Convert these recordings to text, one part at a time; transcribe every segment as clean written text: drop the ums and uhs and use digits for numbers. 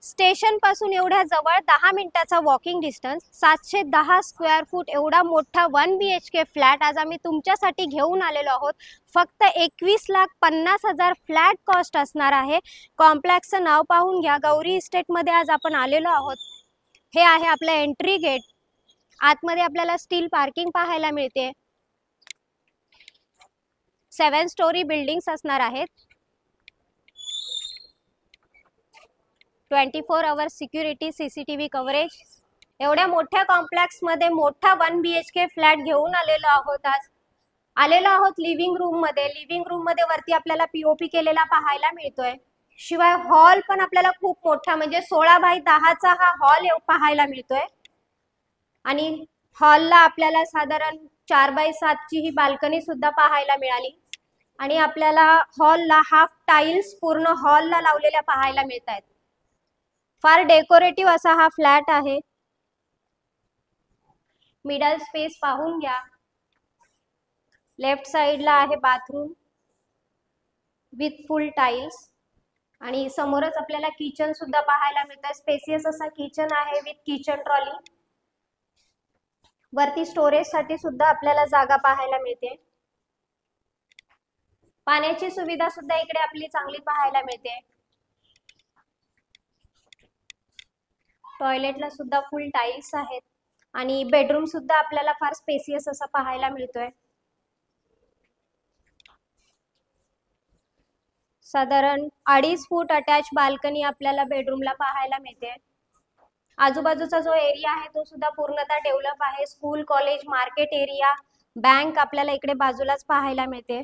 Station पासून एवढ्या जवळ 10 मिनिटाचा वॉकिंग डिस्टन्स, 710 स्क्वेअर फूट एवढा मोठा 1 BHK फ्लॅट आज आम्ही तुमच्यासाठी घेऊन आलेलो आहोत। फक्त 21,50,000 फ्लॅट कॉस्ट असणार आहे। कॉम्प्लेक्सचं नाव पाहून घ्या, गौरी इस्टेट मध्ये आज आपण आलेलो आहोत। हे आहे आपलं एंट्री गेट। आतमध्ये आपल्याला स्टील पार्किंग पाहायला मिळते। 7 स्टोरी बिल्डिंग्स असणार आहेत। 24 आवर सिक्युरिटी, CCTV कव्हरेज। एवढ्या मोठ्या कॉम्प्लेक्स मध्ये मोठा 1 BHK फ्लॅट घेऊन आलेलो आहोत। आज आलेलो आहोत लिव्हिंग रूम मध्ये। लिव्हिंग रूम मध्ये वरती आपल्याला POP केलेला पाहायला मिळतोय। शिवाय हॉल पण आपल्याला खूप मोठा म्हणजे 16 बाय 10 चा हा हॉल पाहायला मिळतोय। आणि हॉलला आपल्याला साधारण 4 बाय 7 ची ही बाल्कनी सुद्धा पाहायला मिळाली। आणि आपल्याला हॉलला हाफ टाइल्स पूर्ण हॉलला लावलेल्या पाहायला मिळत आहेत। फार डेकोरेटिव्ह असा हा फ्लॅट आहे। मिडल स्पेस पाहून घ्या। लेफ्ट साइडला आहे बाथरूम विथ फुल टाइल्स। आणि समोरच आपल्याला किचन सुद्धा पाहायला मिळतंय। स्पेसियस असा किचन आहे विथ किचन ट्रॉली। वरती स्टोरेज साठी सुद्धा आपल्याला जागा पाहायला मिळते। पाण्याची सुविधा सुद्धा इकडे आपली चांगली पाहायला मिळते। टॉयलेटला सुद्धा फुल टाइल्स आहेत। आणि बेडरूम सुद्धा आपल्याला फार स्पेसियस असा पाहायला मिळतोय। साधारण 2.5 फूट अटॅच बाल्कनी आपल्याला बेडरूमला पाहायला मिळते। आजूबाजूचा जो एरिया आहे तो सुद्धा पूर्णतः डेव्हलप आहे। School, college, market area, bank आपल्याला इकडे बाजूलाच पाहायला मिळते।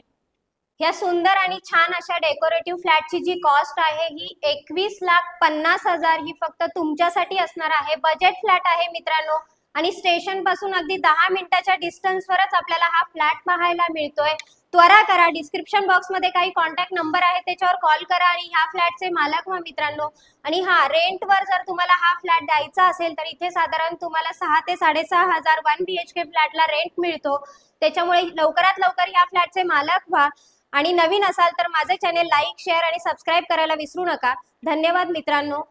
या सुंदर आणि छान अशा डेकोरेटिव्ह फ्लॅटची जी कॉस्ट आहे ही 21,50,000 ही फक्त तुमच्यासाठी असणार आहे। बजेट फ्लॅट आहे मित्रांनो। आणि स्टेशन पासून अगदी 10 मिनिटाच्या डिस्टन्सवरच आपल्याला हा फ्लॅट पाहायला मिळतोय। त्वरा करा, डिस्क्रिप्शन बॉक्स मध्ये काही कॉन्टॅक्ट नंबर आहे त्याच्यावर कॉल करा आणि ह्या फ्लॅटचे मालक व्हा मित्रांनो। आणि हा रेंटवर जर तुम्हाला हा फ्लॅट द्यायचा असेल तर इथे साधारण तुम्हाला 6 ते 6,500 1 BHK फ्लॅटला रेंट मिळतो। त्याच्यामुळे लवकरात लवकर ह्या फ्लॅटचे मालक व्हा। आणि नवीन असाल तर माझे चॅनल लाईक, शेअर आणि सबस्क्राईब करायला विसरू नका। धन्यवाद मित्रांनो।